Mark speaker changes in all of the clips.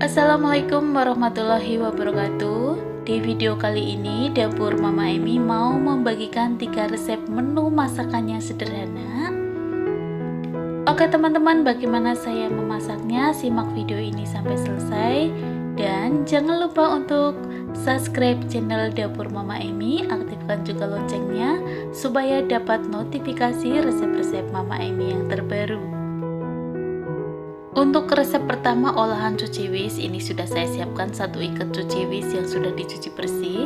Speaker 1: Assalamualaikum warahmatullahi wabarakatuh. Di video kali ini dapur Mama Emi mau membagikan 3 resep menu masakannya sederhana. Oke teman-teman, bagaimana saya memasaknya? Simak video ini sampai selesai. Dan jangan lupa untuk subscribe channel dapur Mama Emi, aktifkan juga loncengnya supaya dapat notifikasi resep-resep Mama Emi yang terbaru. Untuk resep pertama, olahan cuci wis, ini sudah saya siapkan 1 ikat cuci wis yang sudah dicuci bersih.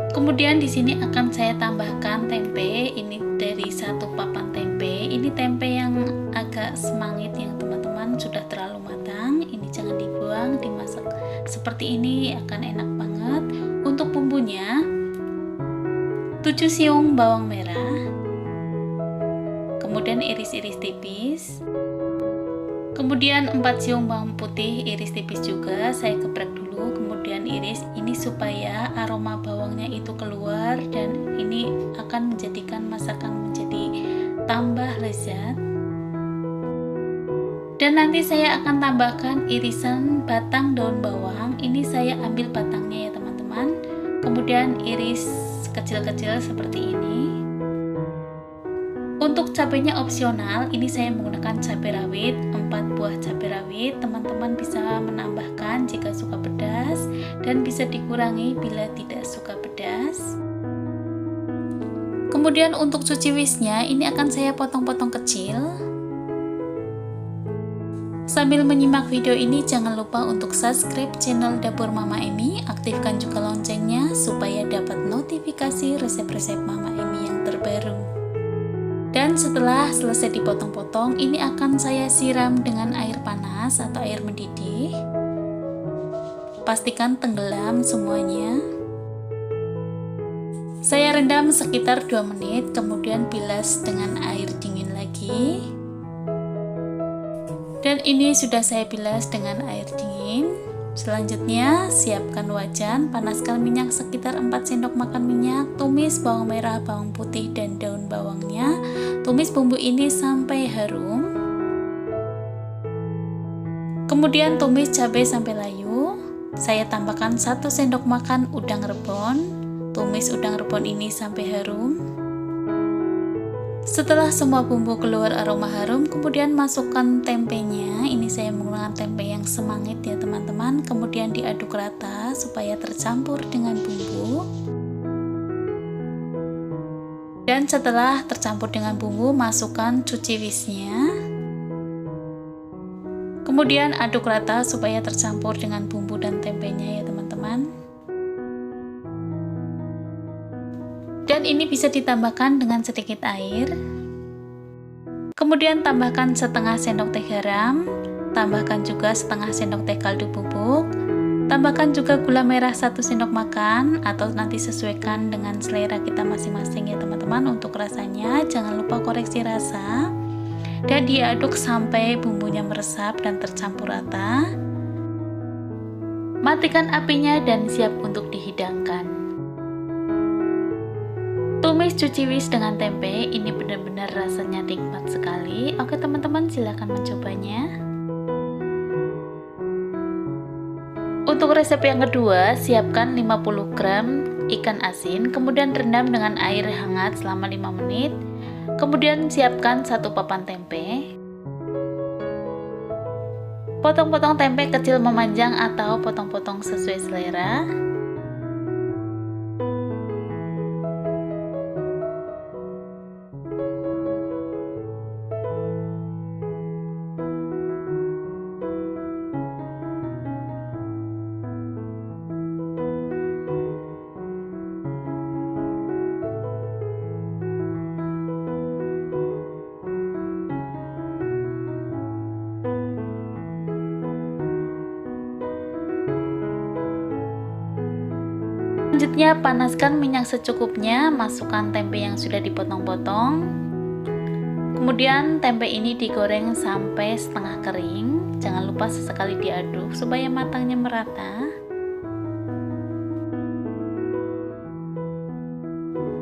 Speaker 1: Kemudian di sini akan saya tambahkan tempe, ini dari 1 papan tempe. Ini tempe yang agak semangit yang teman-teman, sudah terlalu matang. Ini jangan dibuang, dimasak seperti ini akan enak banget. Untuk bumbunya 7 siung bawang merah, kemudian iris-iris tipis. Kemudian 4 siung bawang putih iris tipis juga, saya geprek dulu, kemudian iris ini supaya aroma bawangnya itu keluar dan ini akan menjadikan masakan menjadi tambah lezat. Dan nanti saya akan tambahkan irisan batang daun bawang, ini saya ambil batangnya ya teman-teman, kemudian iris kecil-kecil seperti ini. Untuk cabenya opsional, ini saya menggunakan cabai rawit, 4 buah cabai rawit. Teman-teman bisa menambahkan jika suka pedas dan bisa dikurangi bila tidak suka pedas. Kemudian untuk cuci wisnya, ini akan saya potong-potong kecil. Sambil menyimak video ini, jangan lupa untuk subscribe channel dapur Mama Emi, aktifkan juga loncengnya supaya dapat notifikasi resep-resep Mama Emi yang terbaru. Dan setelah selesai dipotong-potong, ini akan saya siram dengan air panas atau air mendidih. Pastikan tenggelam semuanya. Saya rendam sekitar 2 menit, kemudian bilas dengan air dingin lagi. Dan ini sudah saya bilas dengan air dingin. Selanjutnya, siapkan wajan, panaskan minyak sekitar 4 sendok makan minyak, tumis bawang merah, bawang putih, dan daun bawangnya. Tumis bumbu ini sampai harum. Kemudian tumis cabai sampai layu. Saya tambahkan 1 sendok makan udang rebon. Tumis udang rebon ini sampai harum. Setelah semua bumbu keluar aroma harum, kemudian masukkan tempenya. Ini saya menggunakan tempe yang semangit ya teman-teman. Kemudian diaduk rata supaya tercampur dengan bumbu. Dan setelah tercampur dengan bumbu, masukkan cuci wisnya. Kemudian aduk rata supaya tercampur dengan bumbu dan tempenya ya teman-teman. Dan ini bisa ditambahkan dengan sedikit air. Kemudian tambahkan setengah sendok teh garam, tambahkan juga setengah sendok teh kaldu bubuk, tambahkan juga gula merah 1 sendok makan, atau nanti sesuaikan dengan selera kita masing-masing ya teman-teman untuk rasanya. Jangan lupa koreksi rasa. Dan diaduk sampai bumbunya meresap dan tercampur rata. Matikan apinya dan siap untuk dihidangkan. Tumis cuci wis dengan tempe, ini benar-benar rasanya nikmat sekali. Oke teman-teman, silahkan mencobanya. Untuk resep yang kedua, siapkan 50 gram ikan asin, kemudian rendam dengan air hangat selama 5 menit. Kemudian siapkan 1 papan tempe. Potong-potong tempe kecil memanjang atau potong-potong sesuai selera. Selanjutnya, panaskan minyak secukupnya, masukkan tempe yang sudah dipotong-potong. Kemudian tempe ini digoreng sampai setengah kering. Jangan lupa sesekali diaduk supaya matangnya merata.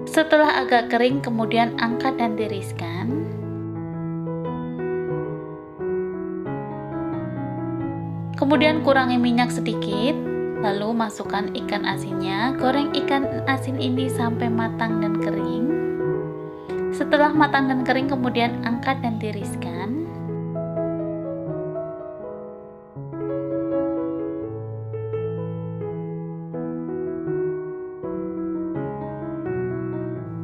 Speaker 1: Setelah agak kering, kemudian angkat dan tiriskan. Kemudian kurangi minyak sedikit, lalu masukkan ikan asinnya. Goreng ikan asin ini sampai matang dan kering. Setelah matang dan kering, kemudian angkat dan tiriskan.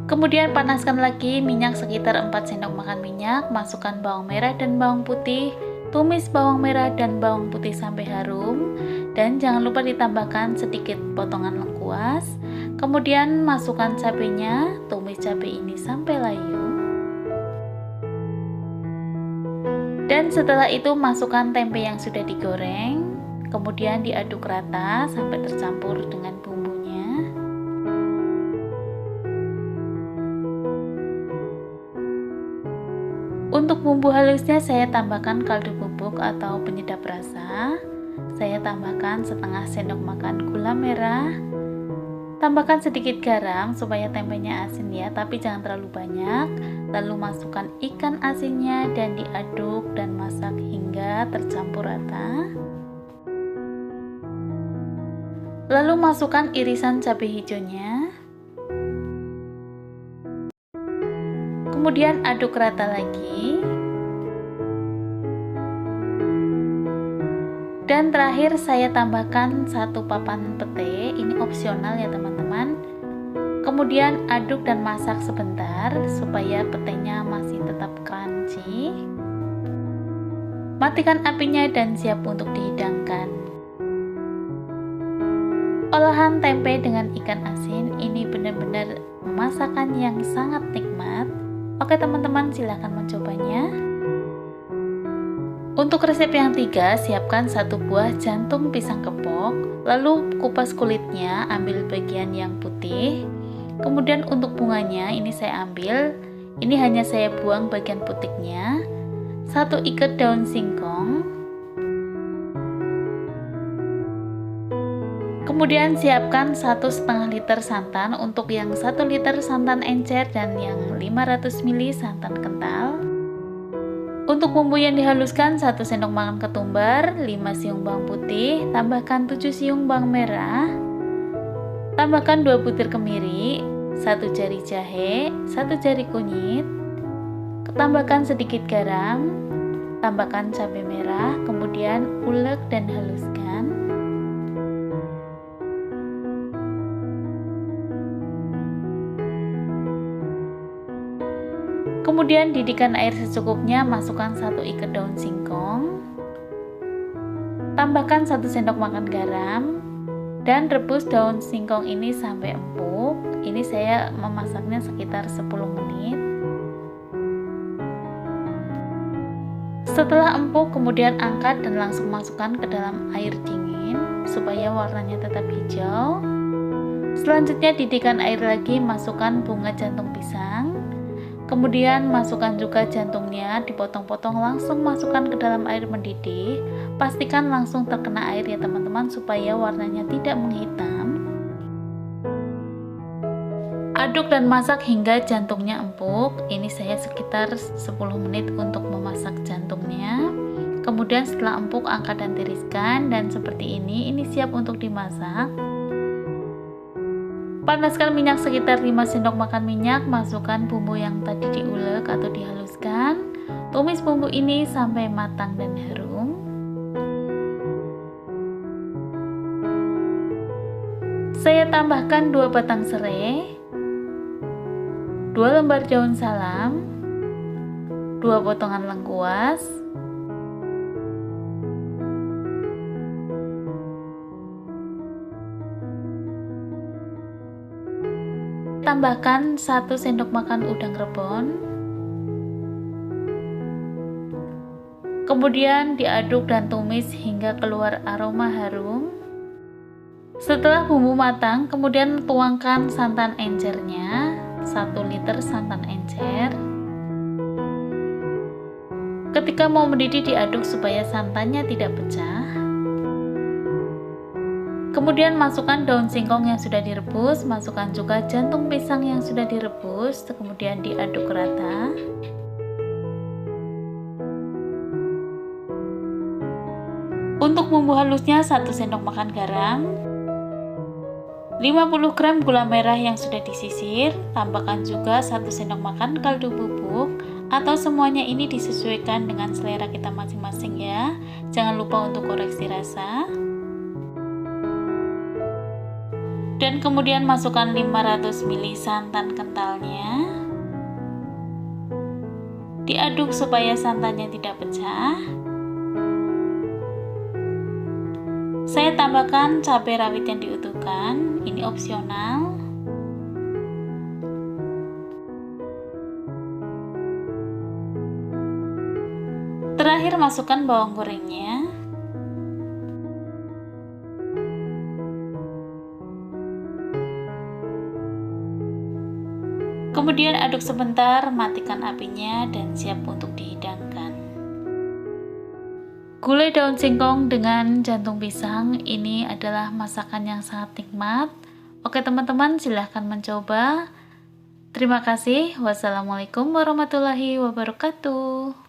Speaker 1: Kemudian panaskan lagi minyak sekitar 4 sendok makan minyak, masukkan bawang merah dan bawang putih, tumis bawang merah dan bawang putih sampai harum, dan jangan lupa ditambahkan sedikit potongan lengkuas. Kemudian masukkan cabenya, tumis cabai ini sampai layu. Dan setelah itu masukkan tempe yang sudah digoreng, kemudian diaduk rata sampai tercampur dengan bumbunya. Untuk bumbu halusnya saya tambahkan kaldu bubuk atau penyedap rasa. Saya tambahkan setengah sendok makan gula merah. Tambahkan sedikit garam supaya tempenya asin ya, tapi jangan terlalu banyak. Lalu masukkan ikan asinnya dan diaduk dan masak hingga tercampur rata. Lalu masukkan irisan cabai hijaunya. Kemudian aduk rata lagi. Dan terakhir saya tambahkan 1 papan pete, ini opsional ya teman-teman. Kemudian aduk dan masak sebentar supaya petenya masih tetap crunchy. Matikan apinya dan siap untuk dihidangkan. Olahan tempe dengan ikan asin ini benar-benar masakan yang sangat nikmat. Oke teman-teman, silahkan mencobanya. Untuk resep yang 3, siapkan 1 buah jantung pisang kepok, lalu kupas kulitnya, ambil bagian yang putih. Kemudian untuk bunganya ini saya ambil, ini hanya saya buang bagian putihnya. 1 ikat daun singkong. Kemudian siapkan 1,5 liter santan, untuk yang 1 liter santan encer dan yang 500 ml santan kental. Untuk bumbu yang dihaluskan 1 sendok makan ketumbar, 5 siung bawang putih, tambahkan 7 siung bawang merah, tambahkan 2 butir kemiri, 1 jari jahe, 1 jari kunyit, tambahkan sedikit garam, tambahkan cabai merah, kemudian ulek dan haluskan. Kemudian didihkan air secukupnya, masukkan 1 ikat daun singkong, tambahkan 1 sendok makan garam, dan rebus daun singkong ini sampai empuk. Ini saya memasaknya sekitar 10 menit. Setelah empuk, kemudian angkat dan langsung masukkan ke dalam air dingin supaya warnanya tetap hijau. Selanjutnya didihkan air lagi, masukkan bunga jantung pisang. Kemudian masukkan juga jantungnya, dipotong-potong, langsung masukkan ke dalam air mendidih. Pastikan langsung terkena air ya teman-teman supaya warnanya tidak menghitam. Aduk dan masak hingga jantungnya empuk. Ini saya sekitar 10 menit untuk memasak jantungnya. Kemudian setelah empuk angkat dan tiriskan, dan seperti ini siap untuk dimasak. Panaskan minyak sekitar 5 sendok makan minyak, masukkan bumbu yang tadi diulek atau dihaluskan. Tumis bumbu ini sampai matang dan harum. Saya tambahkan 2 batang serai, 2 lembar daun salam, 2 potongan lengkuas, tambahkan 1 sendok makan udang rebon. Kemudian diaduk dan tumis hingga keluar aroma harum. Setelah bumbu matang, kemudian tuangkan santan encernya, 1 liter santan encer. Ketika mau mendidih diaduk supaya santannya tidak pecah. Kemudian masukkan daun singkong yang sudah direbus, masukkan juga jantung pisang yang sudah direbus, kemudian diaduk rata. Untuk bumbu halusnya 1 sendok makan garam, 50 gram gula merah yang sudah disisir, tambahkan juga 1 sendok makan kaldu bubuk, atau semuanya ini disesuaikan dengan selera kita masing-masing ya. Jangan lupa untuk koreksi rasa. Dan kemudian masukkan 500 ml santan kentalnya. Diaduk supaya santannya tidak pecah. Saya tambahkan cabai rawit yang diutuhkan, ini opsional. Terakhir masukkan bawang gorengnya. Kemudian aduk sebentar, matikan apinya dan siap untuk dihidangkan. Gulai daun singkong dengan jantung pisang ini adalah masakan yang sangat nikmat. Oke teman-teman, silahkan mencoba. Terima kasih. Wassalamualaikum warahmatullahi wabarakatuh.